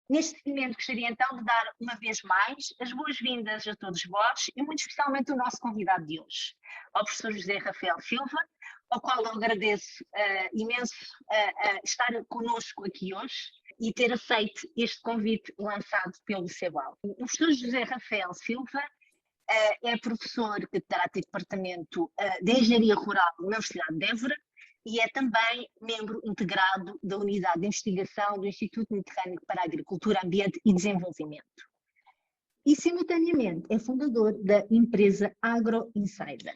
Neste momento, gostaria então de dar uma vez mais as boas-vindas a todos vós e muito especialmente o nosso convidado de hoje, ao professor José Rafael Silva, ao qual eu agradeço imenso estar connosco aqui hoje e ter aceito este convite lançado pelo CEBAL. O professor José Rafael Silva é professor catedrático do Departamento de Engenharia Rural da Universidade de Évora e é também membro integrado da Unidade de Investigação do Instituto Mediterrâneo para a Agricultura, Ambiente e Desenvolvimento. E, simultaneamente, é fundador da empresa Agro Insider.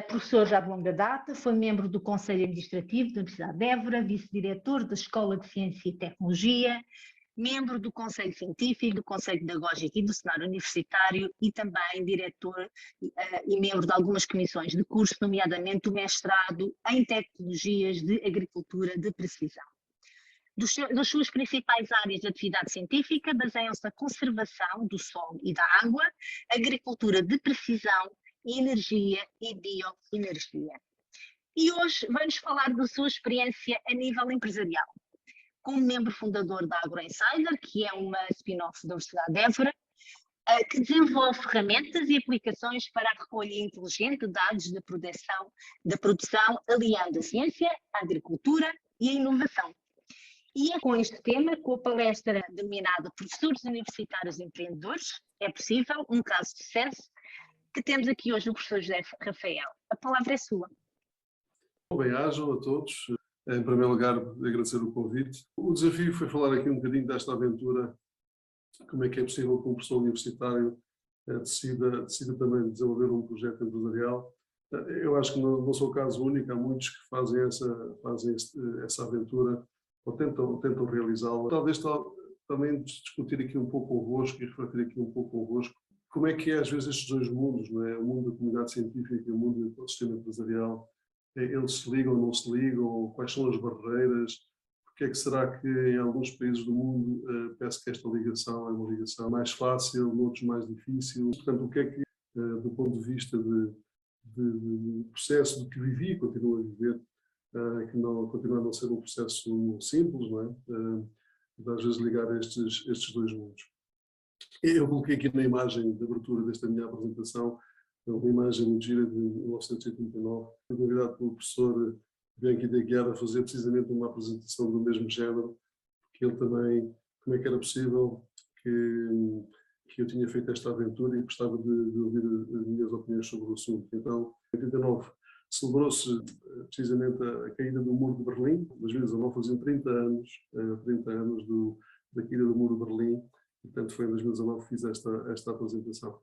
Professor já de longa data, foi membro do Conselho Administrativo da Universidade de Évora, vice-diretor da Escola de Ciência e Tecnologia, membro do Conselho Científico, do Conselho Pedagógico e do Cenário Universitário e também diretor e membro de algumas comissões de curso, nomeadamente o mestrado em Tecnologias de Agricultura de Precisão. Das suas principais áreas de atividade científica baseiam-se na conservação do solo e da água, agricultura de precisão, energia e bioenergia. E hoje vai-nos falar da sua experiência a nível empresarial. Como membro fundador da Agro Insider, que é uma spin-off da Universidade de Évora, que desenvolve ferramentas e aplicações para a recolha inteligente de dados da produção, aliando a ciência, a agricultura e a inovação. E é com este tema, com a palestra denominada Professores Universitários Empreendedores, é possível um caso de sucesso, que temos aqui hoje o professor José Rafael. A palavra é sua. Bem-ajam a todos. Em primeiro lugar, agradecer o convite. O desafio foi falar aqui um bocadinho desta aventura, como é que é possível que um professor universitário decida também desenvolver um projeto empresarial. Eu acho que não sou o caso único, há muitos que fazem essa aventura ou tentam realizá-la. Talvez também discutir aqui um pouco convosco e refletir aqui um pouco convosco como é que é às vezes estes dois mundos, não é? O mundo da comunidade científica e o mundo do sistema empresarial. Eles se ligam ou não se ligam? Quais são as barreiras? Porque é que será que em alguns países do mundo parece que esta ligação é uma ligação mais fácil, noutros mais difícil? Portanto, o que é que, do ponto de vista de processo de que vivi e continuo a viver, que não continua a não ser um processo simples, não é? De às vezes ligar estes dois mundos. Eu coloquei aqui na imagem de abertura desta minha apresentação uma imagem muito gira de 1989, convidado pelo professor Bianchi de Aguiar a fazer precisamente uma apresentação do mesmo género, que ele também, como é que era possível que eu tinha feito esta aventura e gostava de ouvir as minhas opiniões sobre o assunto. Então, em 89, celebrou-se precisamente a caída do Muro de Berlim, 2019 faziam 30 anos da caída do Muro de Berlim, portanto foi em 2019 que fiz esta apresentação.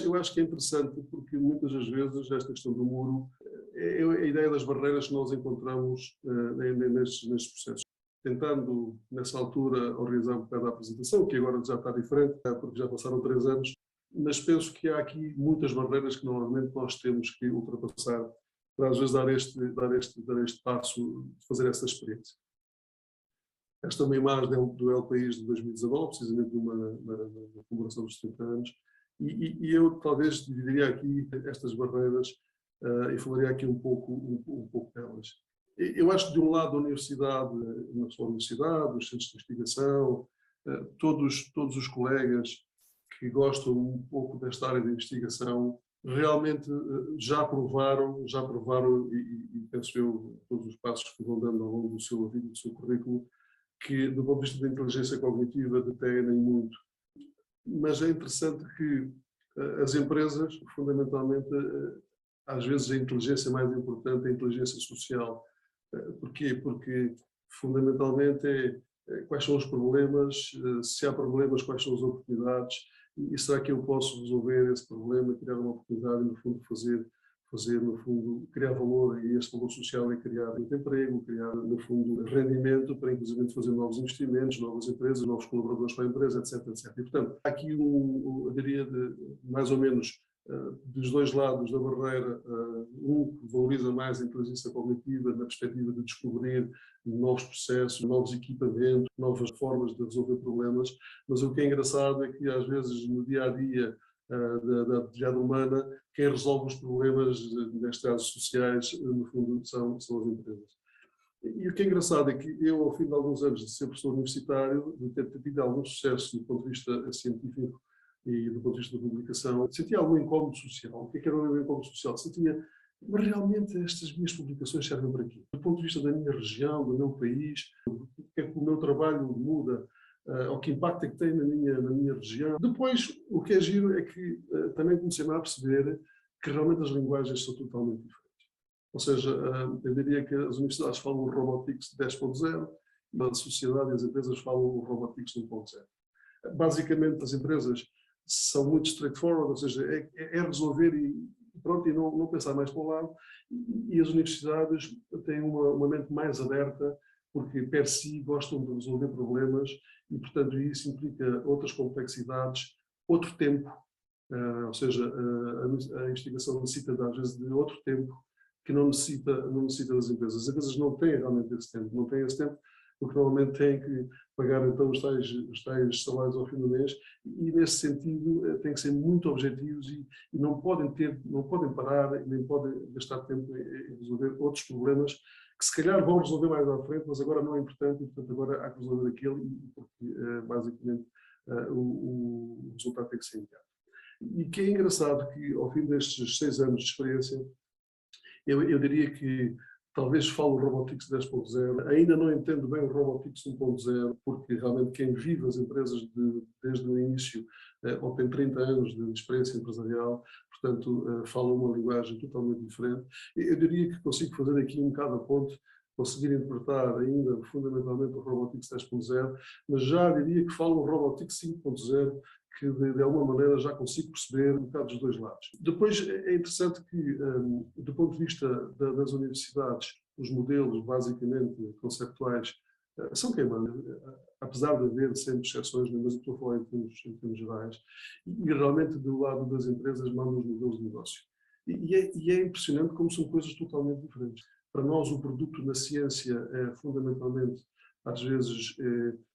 Eu acho que é interessante porque muitas das vezes esta questão do muro é a ideia das barreiras que nós encontramos nestes processos. Tentando, nessa altura, organizar um bocado a apresentação, que agora já está diferente, porque já passaram 3 anos, mas penso que há aqui muitas barreiras que normalmente nós temos que ultrapassar para às vezes dar este passo, fazer essa experiência. Esta é uma imagem do El País de 2019, precisamente de uma comemoração dos 30 anos, e eu talvez dividiria aqui estas barreiras e falaria aqui um pouco delas. Eu acho que de um lado a universidade, não só a universidade, os centros de investigação, todos os colegas que gostam um pouco desta área de investigação, realmente já provaram e penso eu, todos os passos que vão dando ao longo do seu vida, do seu currículo, que do ponto de vista da inteligência cognitiva detêm muito. Mas é interessante que as empresas, fundamentalmente, às vezes a inteligência mais importante é a inteligência social. Porquê? Porque, fundamentalmente, quais são os problemas, se há problemas, quais são as oportunidades, e será que eu posso resolver esse problema, criar uma oportunidade e, no fundo, criar valor, e esse valor social é criar emprego, criar, no fundo, rendimento para, inclusive, fazer novos investimentos, novas empresas, novos colaboradores para a empresa, etc, etc. E, portanto, há aqui eu diria, mais ou menos, dos dois lados da barreira, um que valoriza mais a inteligência cognitiva na perspectiva de descobrir novos processos, novos equipamentos, novas formas de resolver problemas, mas o que é engraçado é que, às vezes, no dia-a-dia da atividade humana, quem resolve os problemas, neste caso sociais, no fundo, são as empresas. E o que é engraçado é que eu, ao fim de alguns anos de ser professor universitário, de ter tido algum sucesso do ponto de vista científico e do ponto de vista da publicação, sentia algum incómodo social. O que era o incómodo social? Sentia, mas realmente estas minhas publicações servem para quê? Do ponto de vista da minha região, do meu país, o que é que o meu trabalho muda, ou que impacto é que tem na minha região. Depois, o que é giro é que também comecei-me a perceber que realmente as linguagens são totalmente diferentes. Ou seja, eu diria que as universidades falam o Robotics 10.0 e a sociedade e as empresas falam o Robotics 1.0. Basicamente, as empresas são muito straightforward, ou seja, é resolver e pronto, e não pensar mais para o lado. E as universidades têm uma mente mais aberta, porque per si gostam de resolver problemas e, portanto, isso implica outras complexidades, outro tempo, ou seja, a investigação necessita, às vezes, de outro tempo que não necessita das empresas. As empresas não têm realmente esse tempo, não têm esse tempo porque normalmente têm que pagar então os tais salários ao fim do mês e nesse sentido têm que ser muito objetivos e não podem parar, nem podem gastar tempo em resolver outros problemas que se calhar vão resolver mais à frente, mas agora não é importante e portanto agora há que resolver aquele porque basicamente o resultado tem que ser imediato. E que é engraçado que ao fim destes 6 anos de experiência eu diria que talvez falo o Robotics 10.0, ainda não entendo bem o Robotics 1.0, porque realmente quem vive as empresas desde o início ou tem 30 anos de experiência empresarial, portanto fala uma linguagem totalmente diferente. Eu diria que consigo fazer aqui um bocado a ponte, conseguir interpretar ainda fundamentalmente o Robotics 10.0, mas já diria que falo o Robotics 5.0, que de alguma maneira já consigo perceber um bocado dos dois lados. Depois é interessante que, do ponto de vista das universidades, os modelos basicamente conceptuais são quem manda, apesar de haver sempre exceções, mas eu estou a falar em termos gerais, e realmente do lado das empresas mandam os modelos de negócio. E é impressionante como são coisas totalmente diferentes. Para nós o produto na ciência é fundamentalmente, às vezes,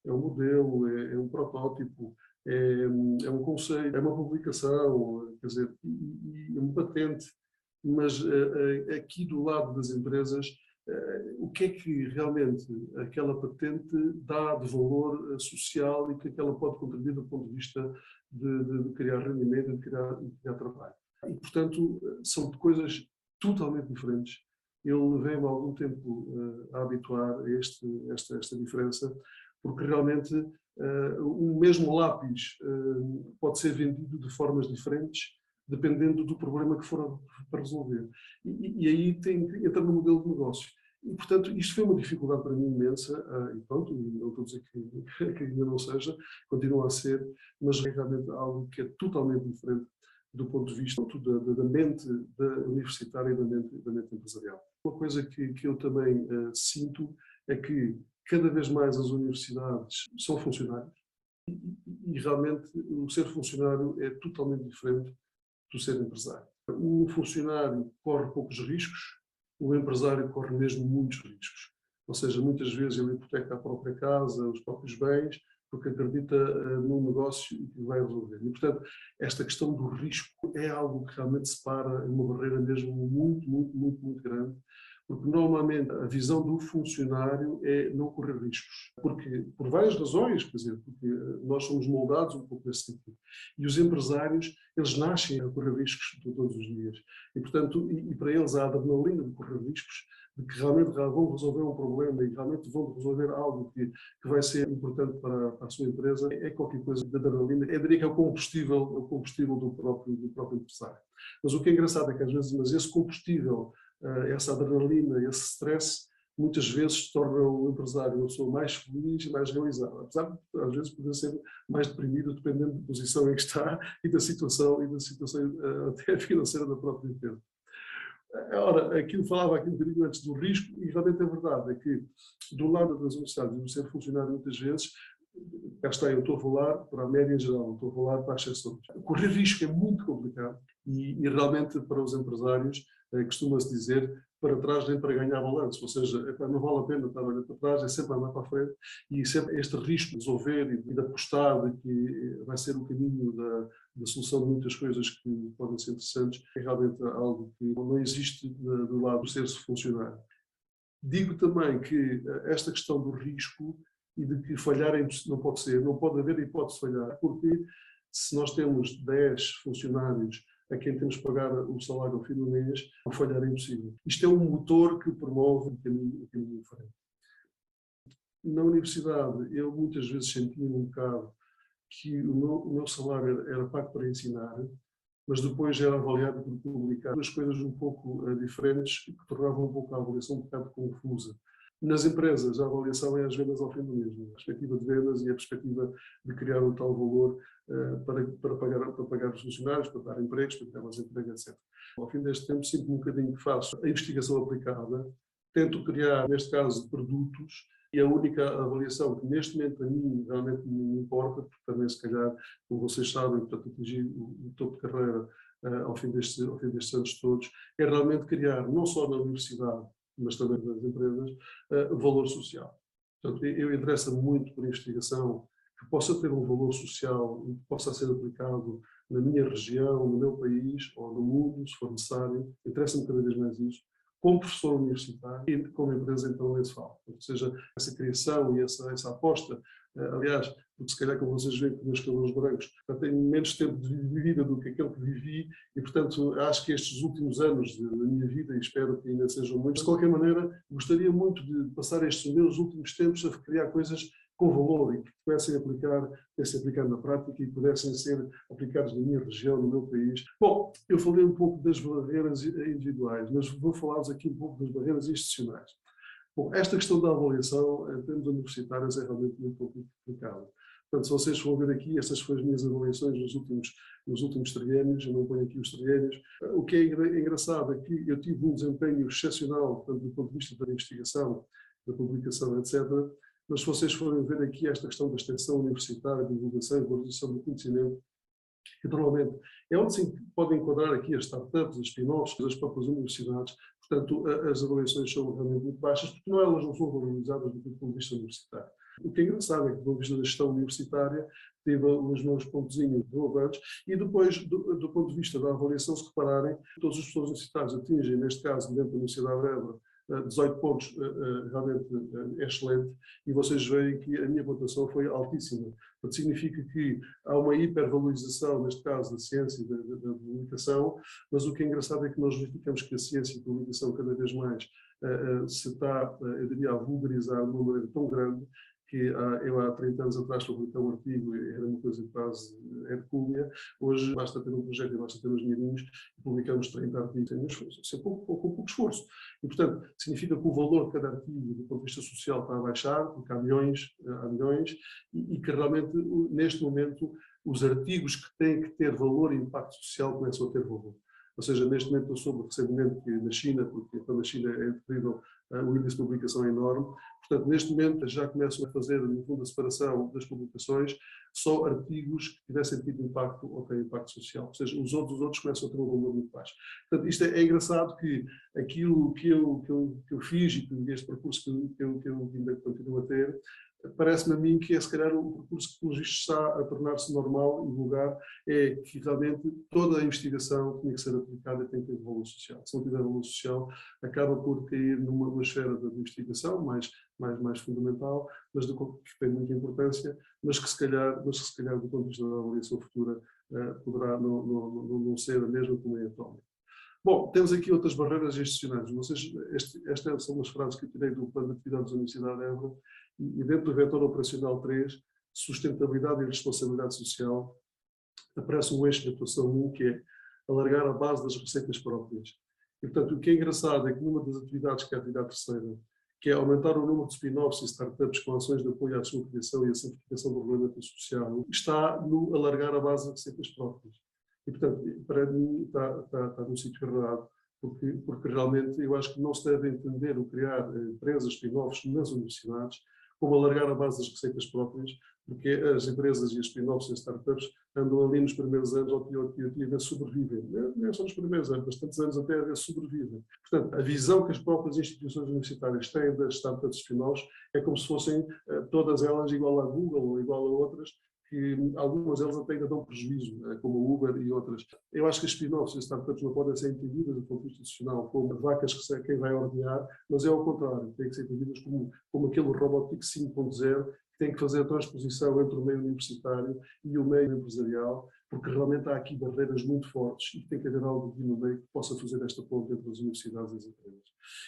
é um modelo, é um protótipo, é um conceito, é uma publicação, quer dizer, e uma patente, mas aqui do lado das empresas, o que é que realmente aquela patente dá de valor social e que ela pode contribuir do ponto de vista de criar rendimento e de criar trabalho. E, portanto, são coisas totalmente diferentes. Eu levei-me algum tempo a habituar a esta diferença, porque realmente o mesmo lápis pode ser vendido de formas diferentes, dependendo do problema que for para resolver. E aí entra no modelo de negócio. E, portanto, isto foi uma dificuldade para mim imensa, e pronto, não estou a dizer que ainda não seja, continua a ser, mas é realmente algo que é totalmente diferente do ponto de vista da mente universitária e da mente empresarial. Uma coisa que eu também sinto é que cada vez mais as universidades são funcionários e realmente o ser funcionário é totalmente diferente do ser empresário. O funcionário corre poucos riscos, o empresário corre mesmo muitos riscos. Ou seja, muitas vezes ele hipoteca a própria casa, os próprios bens, porque acredita num negócio e que vai resolver. E, portanto, esta questão do risco é algo que realmente separa uma barreira mesmo muito grande, porque normalmente a visão do funcionário é não correr riscos. Porque, por várias razões, quer dizer, porque nós somos moldados um pouco nesse sentido. E os empresários, eles nascem a correr riscos todos os dias. E, portanto, e para eles a adrenalina de correr riscos, de que realmente vão resolver um problema e realmente vão resolver algo que vai ser importante para a sua empresa, é qualquer coisa de adrenalina. Eu diria que é o combustível do próprio empresário. Mas o que é engraçado é que às vezes, mas esse combustível, essa adrenalina, esse stress, muitas vezes torna o empresário uma pessoa mais feliz e mais realizada, apesar de às vezes poder ser mais deprimido dependendo da posição em que está e da situação até financeira da própria empresa. Ora, falava aqui um bocadinho antes do risco e realmente é verdade, é que do lado das universidades, do ser funcionário muitas vezes, cá está, eu estou a falar para a média em geral, não estou a falar para as exceções. Correr risco é muito complicado e realmente para os empresários costuma-se dizer para trás nem para ganhar balanço, ou seja, não vale a pena estar a olhar para trás, é sempre andar para a frente e sempre este risco de resolver e de apostar de que vai ser o caminho da solução de muitas coisas que podem ser interessantes, é realmente algo que não existe do lado do ser-se funcionário. Digo também que esta questão do risco e de que falharem não pode ser, não pode haver hipótese de falhar, porque se nós temos 10 funcionários a quem temos que pagar o salário ao fim do mês, falhar é impossível. Isto é um motor que promove o caminho diferente. Na universidade, eu muitas vezes sentia um bocado que o meu salário era pago para ensinar, mas depois era avaliado por publicar duas coisas um pouco diferentes, que tornavam um pouco a avaliação um bocado confusa. Nas empresas, a avaliação é as vendas ao fim do mês, a perspectiva de vendas e a perspectiva de criar um tal valor para pagar os funcionários, para dar empregos, para criar mais empregos, etc. Ao fim deste tempo, sinto um bocadinho que faço a investigação aplicada, tento criar, neste caso, produtos, e a única avaliação que neste momento a mim realmente me importa, porque também se calhar, como vocês sabem, portanto, atingir o topo de carreira ao fim destes anos todos, é realmente criar, não só na universidade, mas também nas empresas, valor social. Portanto, eu interessa-me muito por investigação que possa ter um valor social e que possa ser aplicado na minha região, no meu país ou no mundo, se for necessário. Interessa-me cada vez mais isso. Como professor universitário e como empresa, então, nem se fala. Ou seja, essa criação e essa aposta, aliás, porque se calhar, como vocês veem, com meus cabelos brancos, já tenho menos tempo de vida do que aquele que vivi e, portanto, acho que estes últimos anos da minha vida, e espero que ainda sejam muitos, de qualquer maneira, gostaria muito de passar estes meus últimos tempos a criar coisas com valor e que pudessem aplicar na prática e pudessem ser aplicados na minha região, no meu país. Bom, eu falei um pouco das barreiras individuais, mas vou falar-vos aqui um pouco das barreiras institucionais. Bom, esta questão da avaliação em termos universitários é realmente muito complicada. Portanto, se vocês vão ver aqui, estas foram as minhas avaliações nos últimos triênios, eu não ponho aqui os triênios. O que é engraçado é que eu tive um desempenho excepcional, tanto do ponto de vista da investigação, da publicação, etc., mas se vocês forem ver aqui esta questão da extensão universitária, da divulgação e valorização do conhecimento, que normalmente é onde se podem enquadrar aqui as startups, as spin-offs, as próprias universidades, portanto as avaliações são realmente muito baixas, porque elas não são valorizadas do ponto de vista universitário. O que é engraçado é que do ponto de vista da gestão universitária, tive os meus pontozinhos relevantes e depois, do ponto de vista da avaliação, se repararem, todos os professores universitários atingem, neste caso, dentro da Universidade de Évora, 18 pontos realmente excelente, e vocês veem que a minha pontuação foi altíssima. Portanto, significa que há uma hipervalorização, neste caso, da ciência e da comunicação, mas o que é engraçado é que nós verificamos que a ciência e a comunicação cada vez mais se está, eu diria, a vulgarizar de uma maneira tão grande que eu há 30 anos atrás publiquei um artigo, era uma coisa quase hercúlea. Hoje basta ter um projeto e basta ter uns dinheirinhos e publicamos 30 artigos sem esforço, com pouco esforço. E, portanto, significa que o valor de cada artigo, do ponto de vista social, está a baixar, porque há milhões, e que realmente, neste momento, os artigos que têm que ter valor e impacto social começam a ter valor. Ou seja, neste momento eu soube recentemente que na China, porque na China é terrível, o índice de publicação é enorme, portanto, neste momento já começam a fazer, no fundo, a separação das publicações, só artigos que tivessem tido impacto ou têm impacto social. Ou seja, os outros começam a ter um valor muito baixo. Portanto, isto é engraçado que aquilo que eu fiz e que este percurso que eu ainda continuo a ter, parece-me a mim que é se calhar o percurso que, pelos vistos, está a tornar-se normal e vulgar, é que realmente toda a investigação tem que ser aplicada e tem que ter valor social. Se não tiver valor social, acaba por cair numa esfera da investigação mais fundamental, mas que tem muita importância, mas que se calhar do ponto de vista da avaliação futura poderá não ser a mesma como é atualmente. Bom, temos aqui outras barreiras institucionais. Estas são umas frases que eu tirei do Plano de Atividades da Universidade de Évora, e dentro do vetor operacional 3, sustentabilidade e responsabilidade social, aparece um eixo de atuação 1, que é alargar a base das receitas próprias. E, portanto, o que é engraçado é que numa das atividades, que é a atividade terceira, que é aumentar o número de spin-offs e startups com ações de apoio à sua criação e à simplificação do regulamento social, está no alargar a base das receitas próprias. E, portanto, para mim está no sítio errado, porque realmente eu acho que não se deve entender o criar empresas spin-offs nas universidades como alargar a base das receitas próprias, porque as empresas e as spin-offs e as startups andam ali nos primeiros anos ao tio a ver se sobrevivem. Não só nos primeiros anos, bastantes anos até a ver se sobrevivem. Portanto, a visão que as próprias instituições universitárias têm das startups spin-offs é como se fossem todas elas igual à Google ou igual a outras, que algumas delas até ainda dão prejuízo, como a Uber e outras. Eu acho que as spin-offs e as startups não podem ser entendidas do ponto de vista institucional como vacas que quem vai ordear, mas é ao contrário, têm que ser entendidas como aquele Robotics 5.0 que tem que fazer a transposição entre o meio universitário e o meio empresarial, porque realmente há aqui barreiras muito fortes e tem que haver algo aqui no meio que possa fazer esta ponte entre as universidades e as empresas.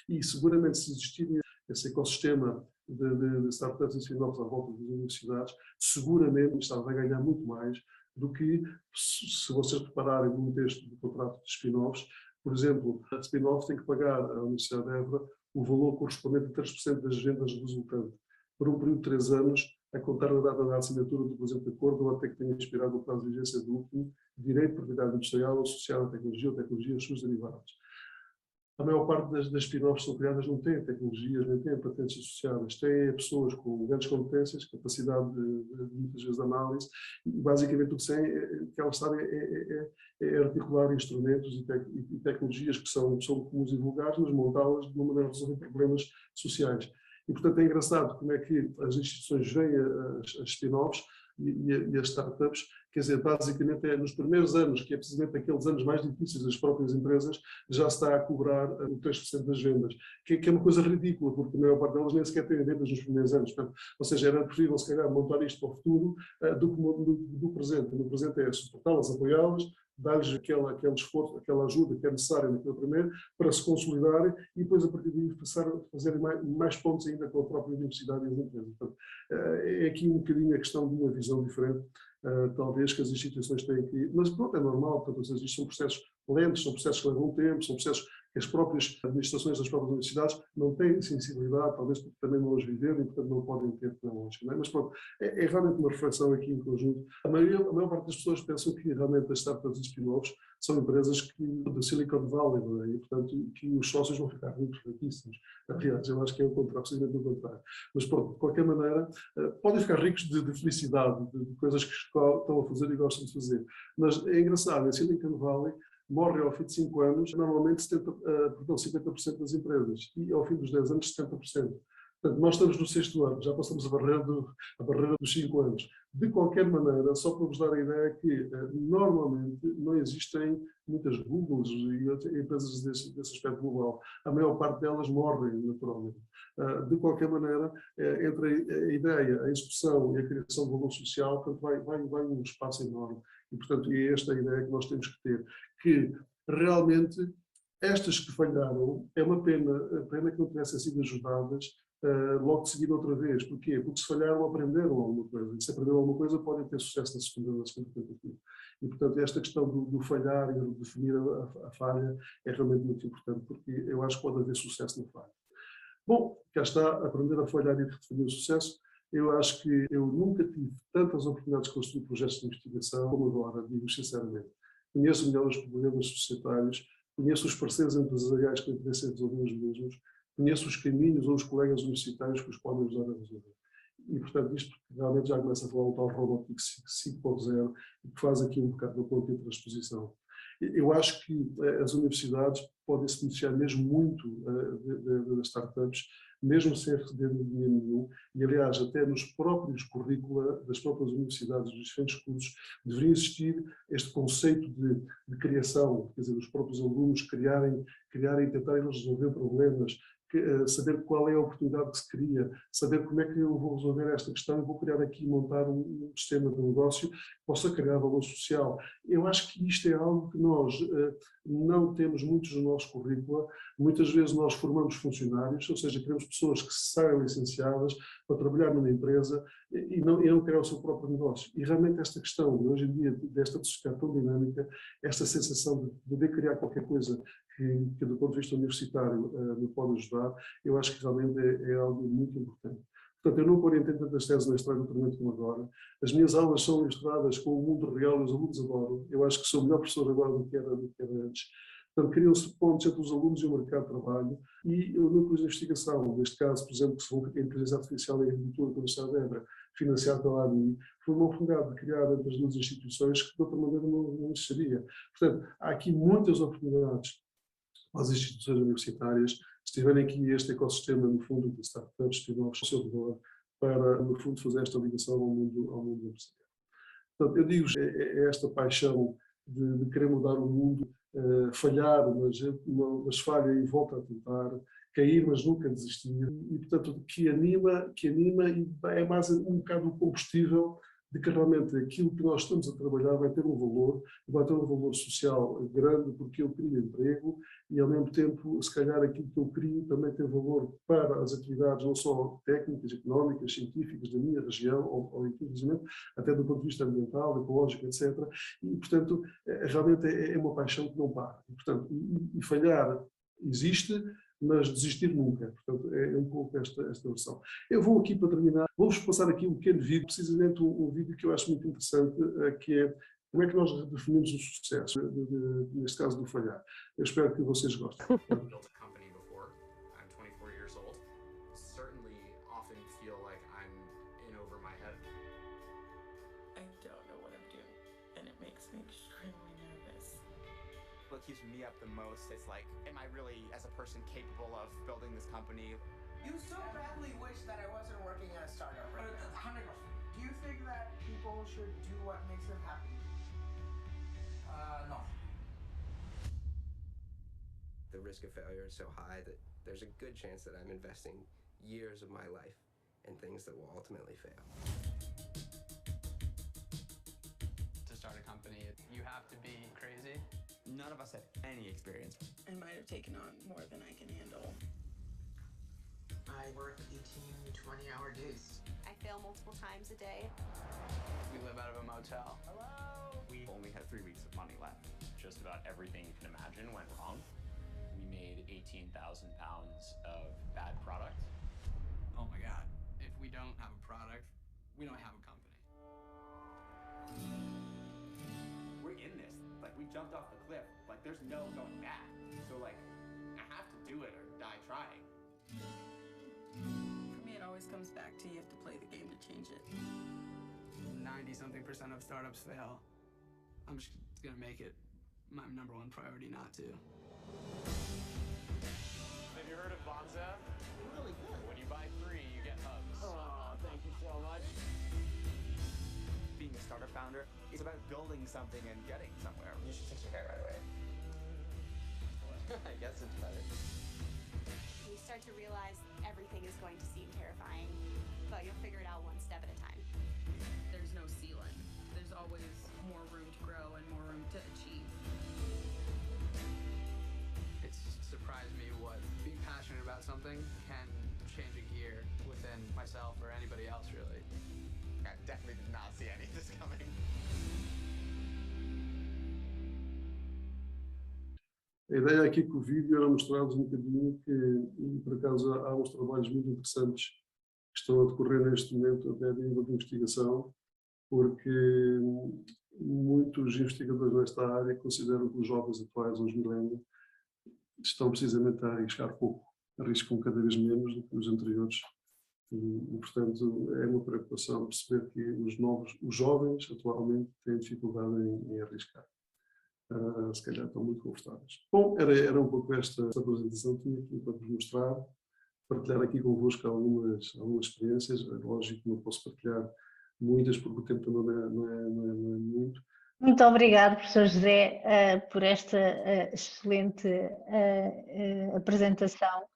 E seguramente se existir esse ecossistema de startups e spin-offs à volta das universidades, seguramente o Estado vai ganhar muito mais do que se vocês prepararem um texto de contrato de spin-offs. Por exemplo, a spin-off tem que pagar à Universidade de Évora o valor correspondente a 3% das vendas resultantes, por um período de 3 anos, a contar da data da assinatura do presente acordo ou até que tenha expirado o prazo de vigência do último direito de propriedade industrial associado à tecnologia ou tecnologias suas derivadas. A maior parte das spin-offs que são criadas não têm tecnologias, nem têm patentes associadas, têm pessoas com grandes competências, capacidade de muitas vezes de análise, e basicamente o que elas sabem é articular instrumentos e tecnologias que são comuns e vulgares, mas montá-las de uma maneira a resolver problemas sociais. E, portanto, é engraçado como é que as instituições veem as spin-offs e as startups, quer dizer, basicamente é nos primeiros anos, que é precisamente aqueles anos mais difíceis das próprias empresas, já se está a cobrar o 3% das vendas, que é uma coisa ridícula, porque a maior parte delas nem sequer tem vendas nos primeiros anos. Portanto, ou seja, era preferível, se calhar, montar isto para o futuro do presente. No presente é suportá-las, apoiá-las, dar-lhes aquele esforço, aquela ajuda que é necessária naquele primeiro, para se consolidarem e depois, a partir daí, passar a fazer mais pontos ainda com a própria universidade e as empresas. Portanto, é aqui um bocadinho a questão de uma visão diferente, talvez, que as instituições têm que... Mas pronto, é normal, portanto, isto são processos lentos, são processos que levam tempo, são processos que as próprias administrações das próprias universidades não têm sensibilidade, talvez porque também não as viveram e, portanto, não podem ter tão longe. Mas pronto, é realmente uma reflexão aqui em conjunto. A maior parte das pessoas pensam que realmente as startups e spin-offs são empresas do Silicon Valley, não é? E, portanto, que os sócios vão ficar muito riquíssimos. Aliás, eu acho que é o contrário, precisamente o contrário. Mas, pronto, de qualquer maneira, podem ficar ricos de felicidade, de coisas que estão a fazer e gostam de fazer. Mas é engraçado, em Silicon Valley, morre ao fim de 5 anos, normalmente 50% das empresas, e ao fim dos 10 anos, 70%. Portanto, nós estamos no 6º ano, já passamos a barreira dos 5 anos. De qualquer maneira, só para vos dar a ideia que normalmente não existem muitas Googles e outras empresas desse aspecto global. A maior parte delas morrem naturalmente. De qualquer maneira, entre a ideia, a expressão e a criação de valor social, portanto, vai um espaço enorme. E, portanto, é esta a ideia que nós temos que ter, que realmente estas que falharam, é uma pena que não tivessem sido ajudadas logo de seguida outra vez. Porquê? Porque se falharam, aprenderam alguma coisa. E se aprenderam alguma coisa, podem ter sucesso na segunda tentativa. E, portanto, esta questão do falhar e de definir a falha é realmente muito importante, porque eu acho que pode haver sucesso na falha. Bom, cá está, aprender a falhar e definir o sucesso. Eu acho que eu nunca tive tantas oportunidades de construir projetos de investigação como agora, digo sinceramente. Conheço melhor os problemas societários, conheço os parceiros empresariais que interessam em resolver os mesmos, conheço os caminhos ou os colegas universitários que os podem ajudar a resolver. E, portanto, isto realmente já começa a falar o tal Robotics 5.0, que faz aqui um bocado da ponta de transposição. Eu acho que as universidades podem se beneficiar mesmo muito das startups, mesmo sem receber dinheiro nenhum, e aliás, até nos próprios currícula das próprias universidades, dos diferentes cursos, deveria existir este conceito de criação, quer dizer, os próprios alunos criarem e tentarem resolver problemas, saber qual é a oportunidade que se cria, saber como é que eu vou resolver esta questão e vou criar aqui, montar um sistema de negócio que possa criar valor social. Eu acho que isto é algo que nós não temos muitos no nosso currículo. Muitas vezes nós formamos funcionários, ou seja, queremos pessoas que saiam licenciadas para trabalhar numa empresa e não criar o seu próprio negócio. E realmente esta questão, hoje em dia, desta sociedade tão dinâmica, esta sensação de poder criar qualquer coisa que do ponto de vista universitário me pode ajudar, eu acho que realmente é algo muito importante. Portanto, eu não orientei tantas teses na história do doutoramento como agora. As minhas aulas são ilustradas com o mundo real e os alunos adoram. Eu acho que sou o melhor professor agora do que era antes. Portanto, criam-se pontos entre os alunos e o mercado de trabalho e o núcleo de investigação, neste caso, por exemplo, que se a inteligência artificial e a agricultura da Universidade de Évora, financiado pela ANI, foi uma oportunidade de criar entre as duas instituições que de outra maneira não existiria. Portanto, há aqui muitas oportunidades para as instituições universitárias, se tiverem aqui este ecossistema, no fundo, de startups, spin-offs ao seu redor, para, no fundo, fazer esta ligação ao mundo empresarial. Portanto, eu digo, é esta paixão de querer mudar o mundo, falhar, mas falha e volta a tentar, cair, mas nunca desistir. E, portanto, que anima e é mais um bocado o combustível de que realmente aquilo que nós estamos a trabalhar vai ter um valor, vai ter um valor social grande, porque eu crio emprego e, ao mesmo tempo, se calhar aquilo que eu crio também tem valor para as atividades não só técnicas, económicas, científicas da minha região, ou inclusive até do ponto de vista ambiental, ecológico, etc. E, portanto, realmente é uma paixão que não para. E, portanto, e falhar existe, mas desistir nunca. Portanto, é um pouco esta versão. Eu vou aqui, para terminar, vou-vos passar aqui um pequeno vídeo, precisamente um vídeo que eu acho muito interessante, que é como é que nós definimos o sucesso, neste caso do falhar. Eu espero que vocês gostem. What keeps me up the most is like, am I really, as a person, capable of building this company? You so badly wish that I wasn't working at a startup, right? Do you think that people should do what makes them happy? No. The risk of failure is so high that there's a good chance that I'm investing years of my life in things that will ultimately fail. To start a company, you have to be crazy. None of us have any experience. I might have taken on more than I can handle. I work 18, 20-hour days. I fail multiple times a day. We live out of a motel. Hello? We only had 3 weeks of money left. Just about everything you can imagine went wrong. We made 18,000 pounds of bad product. Oh my God. If we don't have a product, we don't have a company. We're in this. Like, we jumped off the cliff. Like, there's no going back. So, like, I have to do it or die trying. For me, it always comes back to you have to play the game to change it. 90-something% of startups fail. I'm just gonna make it my #1 priority not to. Have you heard of Vonza? Really good. When you buy 3, you get hugs. Oh, thank you so much. Being a startup founder is about building something and getting somewhere. You should fix your hair right away. I guess it's better. You start to realize everything is going to seem terrifying, but you'll figure it out one step at a time. There's no ceiling. There's always more room to grow and more room to achieve. It's surprised me what being passionate about something can change a gear within myself or anybody else, really. I definitely did not see any of this coming. A ideia aqui com o vídeo era mostrar-vos um bocadinho que, e por acaso, há uns trabalhos muito interessantes que estão a decorrer neste momento, até de nível de investigação, porque muitos investigadores nesta área consideram que os jovens atuais, os milênios, estão precisamente a arriscar pouco, arriscam cada vez menos do que os anteriores. E, portanto, é uma preocupação perceber que os jovens atualmente têm dificuldade em arriscar. Se calhar estão muito confortáveis. Bom, era um pouco esta apresentação que tinha aqui para vos mostrar, partilhar aqui convosco algumas experiências. É lógico que não posso partilhar muitas porque o tempo também não é muito. Muito obrigado, professor José, por esta excelente apresentação.